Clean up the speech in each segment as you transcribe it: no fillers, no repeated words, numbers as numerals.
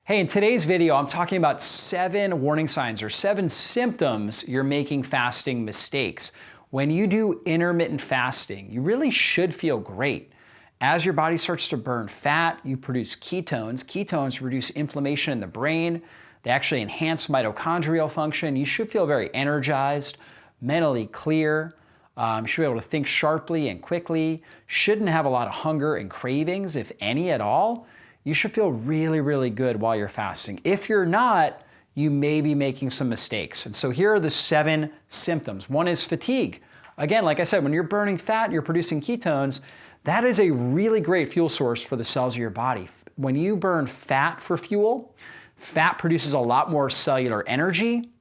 Hey, in today's video, I'm talking about 7 warning signs or 7 symptoms you're making fasting mistakes. When you do intermittent fasting, you really should feel great. As your body starts to burn fat, you produce ketones. Ketones reduce inflammation in the brain. They actually enhance mitochondrial function. You should feel very energized, mentally clear. You should be able to think sharply and quickly. Shouldn't have a lot of hunger and cravings, if any at all. You should feel really, really good while you're fasting. If you're not, you may be making some mistakes. And so here are the 7 symptoms. One is fatigue. Again, like I said, when you're burning fat, you're producing ketones. That is a really great fuel source for the cells of your body. When you burn fat for fuel, fat produces a lot more cellular energy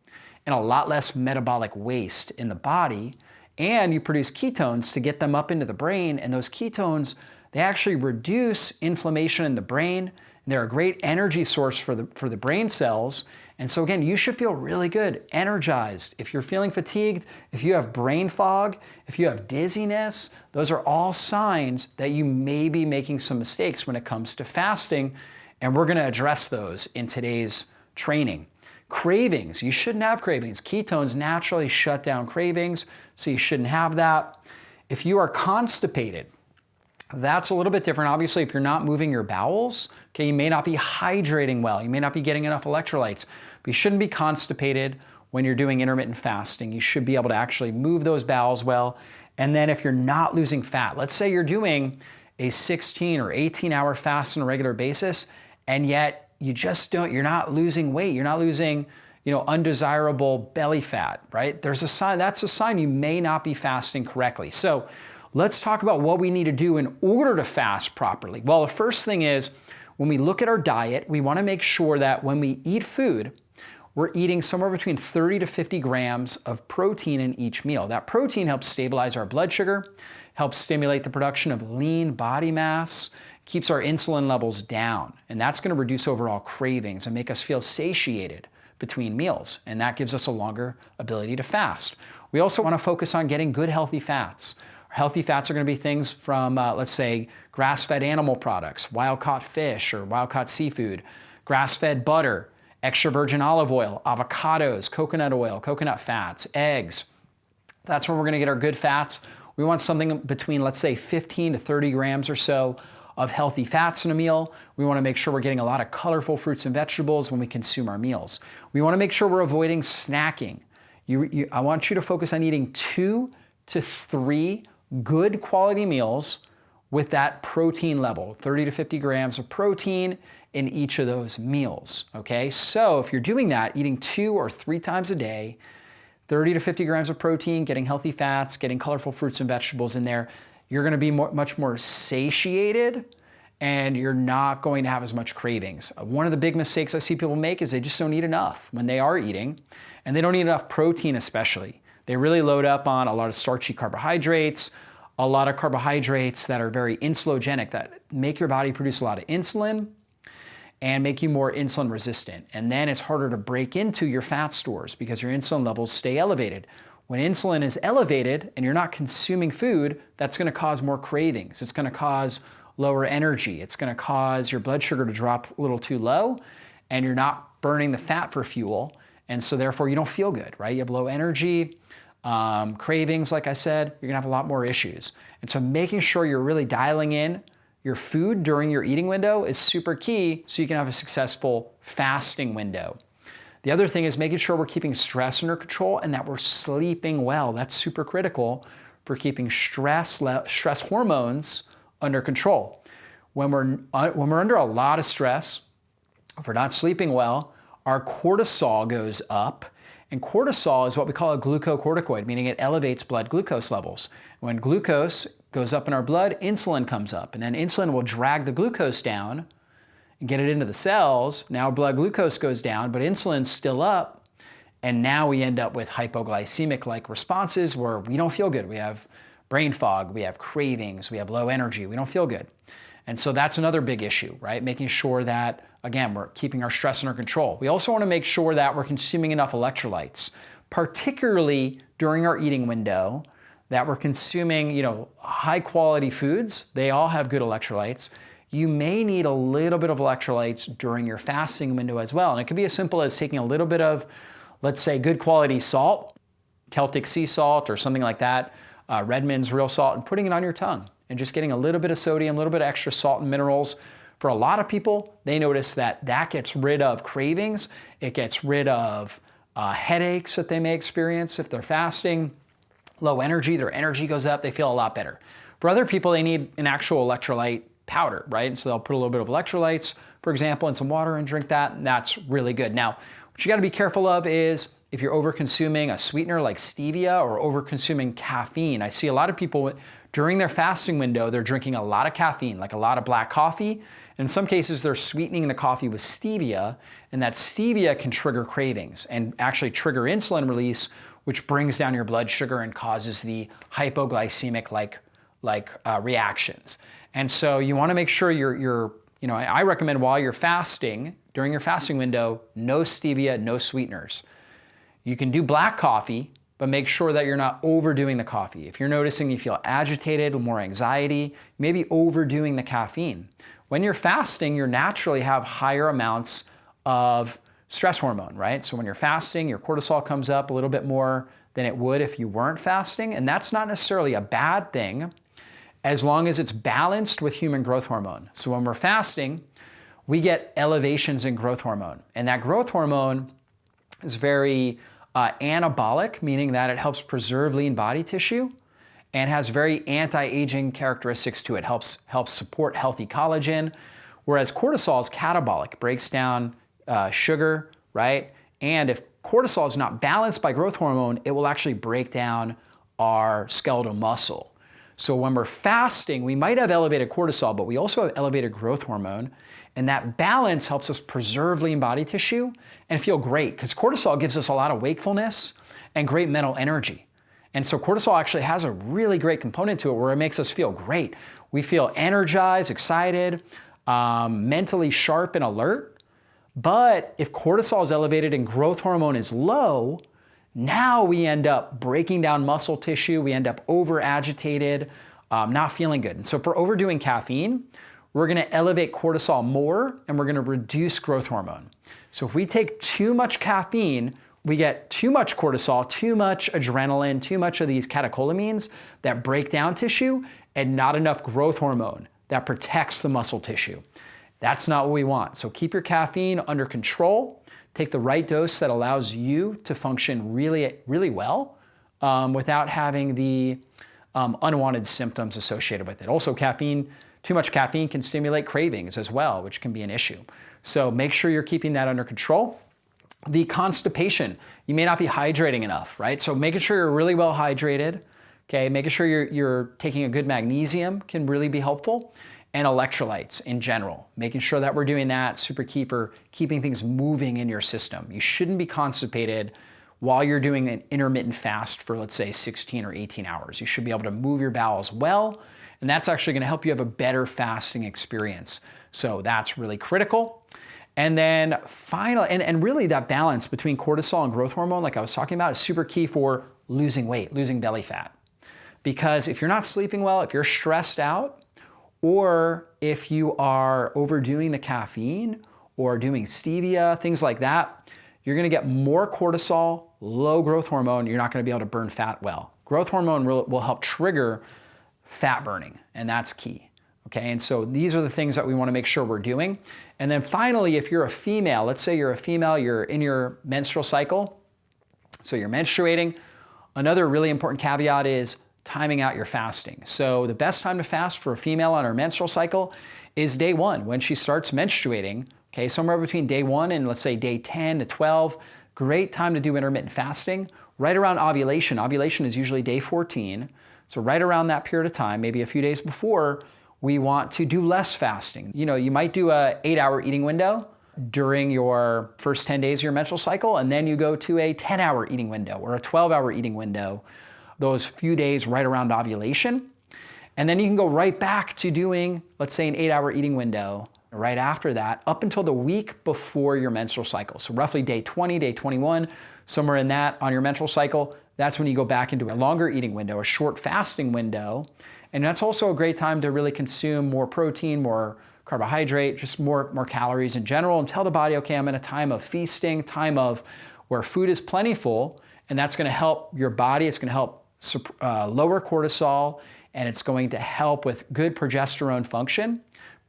and a lot less metabolic waste in the body. And you produce ketones to get them up into the brain, and those ketones, they actually reduce inflammation in the brain. They're a great energy source for the brain cells. And so again, you should feel really good, energized. If you're feeling fatigued, if you have brain fog, if you have dizziness, those are all signs that you may be making some mistakes when it comes to fasting. And we're going to address those in today's training. Cravings, you shouldn't have cravings. Ketones naturally shut down cravings, so you shouldn't have that. If you are constipated, that's a little bit different. Obviously, if you're not moving your bowels, okay, you may not be hydrating well. You may not be getting enough electrolytes, but you shouldn't be constipated when you're doing intermittent fasting. You should be able to actually move those bowels well. And then if you're not losing fat, let's say you're doing a 16 or 18-hour fast on a regular basis, and yet you're not losing weight. You're not losing, undesirable belly fat, right? There's a sign, that's a sign you may not be fasting correctly. So let's talk about what we need to do in order to fast properly. Well, the first thing is when we look at our diet, we want to make sure that when we eat food, we're eating somewhere between 30 to 50 grams of protein in each meal. That protein helps stabilize our blood sugar, helps stimulate the production of lean body mass, keeps our insulin levels down, and that's going to reduce overall cravings and make us feel satiated between meals, and that gives us a longer ability to fast. We also want to focus on getting good healthy fats. Healthy fats are going to be things from, let's say, grass-fed animal products, wild-caught fish or wild-caught seafood, grass-fed butter, extra virgin olive oil, avocados, coconut oil, coconut fats, eggs. That's where we're going to get our good fats. We want something between, let's say, 15 to 30 grams or so of healthy fats in a meal. We want to make sure we're getting a lot of colorful fruits and vegetables when we consume our meals. We want to make sure we're avoiding snacking. I want you to focus on eating 2 to 3 good quality meals with that protein level, 30 to 50 grams of protein in each of those meals, okay? So if you're doing that, eating 2 or 3 times a day, 30 to 50 grams of protein, getting healthy fats, getting colorful fruits and vegetables in there, you're going to be much more satiated, and you're not going to have as much cravings. One of the big mistakes I see people make is they just don't eat enough when they are eating, and they don't eat enough protein especially. They really load up on a lot of starchy carbohydrates, a lot of carbohydrates that are very insulogenic, that make your body produce a lot of insulin and make you more insulin resistant. And then it's harder to break into your fat stores because your insulin levels stay elevated. When insulin is elevated and you're not consuming food, that's going to cause more cravings. It's going to cause lower energy. It's going to cause your blood sugar to drop a little too low, and you're not burning the fat for fuel. And so therefore you don't feel good, right? You have low energy, cravings, like I said, you're going to have a lot more issues. And so making sure you're really dialing in your food during your eating window is super key so you can have a successful fasting window. The other thing is making sure we're keeping stress under control and that we're sleeping well. That's super critical for keeping stress hormones under control. When we're under a lot of stress, if we're not sleeping well, our cortisol goes up. And cortisol is what we call a glucocorticoid, meaning it elevates blood glucose levels. When glucose goes up in our blood, insulin comes up, and then insulin will drag the glucose down and get it into the cells. Now blood glucose goes down, but insulin's still up, and now we end up with hypoglycemic-like responses where we don't feel good. We have brain fog, we have cravings, we have low energy, we don't feel good. And so that's another big issue, right? Making sure that, again, we're keeping our stress under control. We also want to make sure that we're consuming enough electrolytes, particularly during our eating window, that we're consuming, high quality foods. They all have good electrolytes. you may need a little bit of electrolytes during your fasting window as well. And it could be as simple as taking a little bit of, let's say, good quality salt, Celtic sea salt or something like that, Redmond's real salt, and putting it on your tongue and just getting a little bit of sodium, a little bit of extra salt and minerals. For a lot of people, they notice that that gets rid of cravings. It gets rid of headaches that they may experience if they're fasting. Low energy, their energy goes up, they feel a lot better. For other people, they need an actual electrolyte powder, right? And so they'll put a little bit of electrolytes, for example, in some water and drink that, and that's really good. Now, what you gotta be careful of is if you're over-consuming a sweetener like stevia or over-consuming caffeine. I see a lot of people during their fasting window, they're drinking a lot of caffeine, like a lot of black coffee. In some cases, they're sweetening the coffee with stevia, and that stevia can trigger cravings and actually trigger insulin release, which brings down your blood sugar and causes the hypoglycemic reactions. And so you want to make sure I recommend while you're fasting, during your fasting window, no stevia, no sweeteners. You can do black coffee, but make sure that you're not overdoing the coffee. If you're noticing you feel agitated, more anxiety, maybe overdoing the caffeine. When you're fasting, you naturally have higher amounts of stress hormone, right? So when you're fasting, your cortisol comes up a little bit more than it would if you weren't fasting, and that's not necessarily a bad thing as long as it's balanced with human growth hormone. So when we're fasting, we get elevations in growth hormone, and that growth hormone is very anabolic, meaning that it helps preserve lean body tissue and has very anti-aging characteristics to it, helps support healthy collagen, whereas cortisol is catabolic, breaks down sugar, right? And if cortisol is not balanced by growth hormone, it will actually break down our skeletal muscle. So when we're fasting, we might have elevated cortisol, but we also have elevated growth hormone, and that balance helps us preserve lean body tissue and feel great, because cortisol gives us a lot of wakefulness and great mental energy. And so cortisol actually has a really great component to it where it makes us feel great. We feel energized, excited, mentally sharp and alert. But if cortisol is elevated and growth hormone is low, now we end up breaking down muscle tissue, we end up over-agitated, not feeling good. And so if we're overdoing caffeine, we're gonna elevate cortisol more and we're gonna reduce growth hormone. So if we take too much caffeine, we get too much cortisol, too much adrenaline, too much of these catecholamines that break down tissue, and not enough growth hormone that protects the muscle tissue. That's not what we want. So keep your caffeine under control. Take the right dose that allows you to function really, really well without having the unwanted symptoms associated with it. Also, too much caffeine can stimulate cravings as well, which can be an issue. So make sure you're keeping that under control. The constipation, you may not be hydrating enough, right? So making sure you're really well hydrated, okay? Making sure you're taking a good magnesium can really be helpful. And electrolytes in general. Making sure that we're doing that, super key for keeping things moving in your system. You shouldn't be constipated while you're doing an intermittent fast for, let's say, 16 or 18 hours. You should be able to move your bowels well, and that's actually gonna help you have a better fasting experience. So that's really critical. And then finally, and really that balance between cortisol and growth hormone, like I was talking about, is super key for losing weight, losing belly fat. Because if you're not sleeping well, if you're stressed out, or if you are overdoing the caffeine or doing stevia, things like that, you're gonna get more cortisol, low growth hormone, you're not gonna be able to burn fat well. Growth hormone will help trigger fat burning, and that's key, okay? And so these are the things that we wanna make sure we're doing. And then finally, if you're a female, let's say you're a female, you're in your menstrual cycle, so you're menstruating, another really important caveat is timing out your fasting. So the best time to fast for a female on her menstrual cycle is day 1, when she starts menstruating, okay, somewhere between day 1 and let's say day 10 to 12, great time to do intermittent fasting. Right around ovulation, ovulation is usually day 14, so right around that period of time, maybe a few days before, we want to do less fasting. You know, you might do a 8-hour eating window during your first 10 days of your menstrual cycle, and then you go to a 10-hour eating window or a 12-hour eating window those few days right around ovulation. And then you can go right back to doing, let's say, an 8-hour eating window right after that, up until the week before your menstrual cycle. So roughly day 20, day 21, somewhere in that on your menstrual cycle, that's when you go back into a longer eating window, a short fasting window. And that's also a great time to really consume more protein, more carbohydrate, just more calories in general, and tell the body, okay, I'm in a time of feasting, time of where food is plentiful, and that's gonna help your body, it's gonna help lower cortisol, and it's going to help with good progesterone function,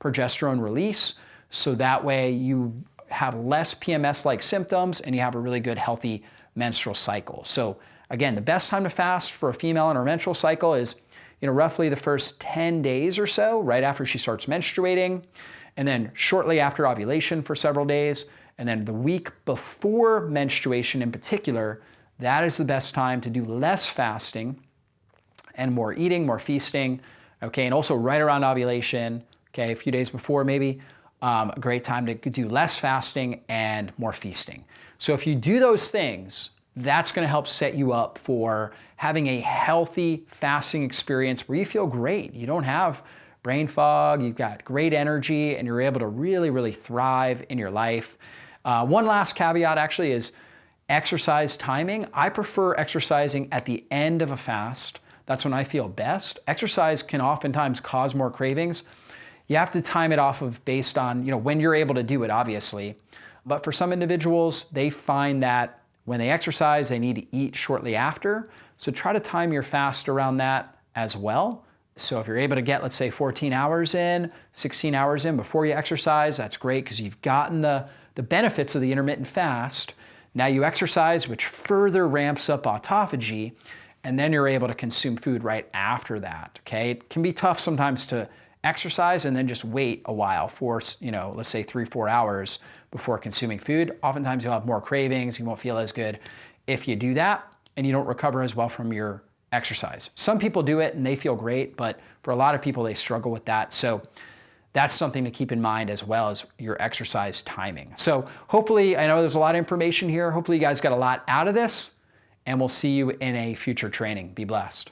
progesterone release, so that way you have less PMS-like symptoms and you have a really good, healthy menstrual cycle. So again, the best time to fast for a female in her menstrual cycle is roughly the first 10 days or so, right after she starts menstruating, and then shortly after ovulation for several days, and then the week before menstruation in particular, that is the best time to do less fasting and more eating, more feasting, okay, and also right around ovulation, okay, a few days before maybe, a great time to do less fasting and more feasting. So if you do those things, that's gonna help set you up for having a healthy fasting experience where you feel great. You don't have brain fog, you've got great energy, and you're able to really, really thrive in your life. One last caveat actually is exercise timing. I prefer exercising at the end of a fast. That's when I feel best. Exercise can oftentimes cause more cravings. You have to time it off of based on when you're able to do it, obviously. But for some individuals, they find that when they exercise, they need to eat shortly after. So try to time your fast around that as well. So if you're able to get, let's say, 14 hours in, 16 hours in before you exercise, that's great because you've gotten the benefits of the intermittent fast. Now you exercise, which further ramps up autophagy, and then you're able to consume food right after that, okay? It can be tough sometimes to exercise and then just wait a while for, let's say 3-4 hours before consuming food. Oftentimes you'll have more cravings, you won't feel as good if you do that, and you don't recover as well from your exercise. Some people do it and they feel great, but for a lot of people, they struggle with that. So that's something to keep in mind as well as your exercise timing. So hopefully, I know there's a lot of information here. Hopefully you guys got a lot out of this, and we'll see you in a future training. Be blessed.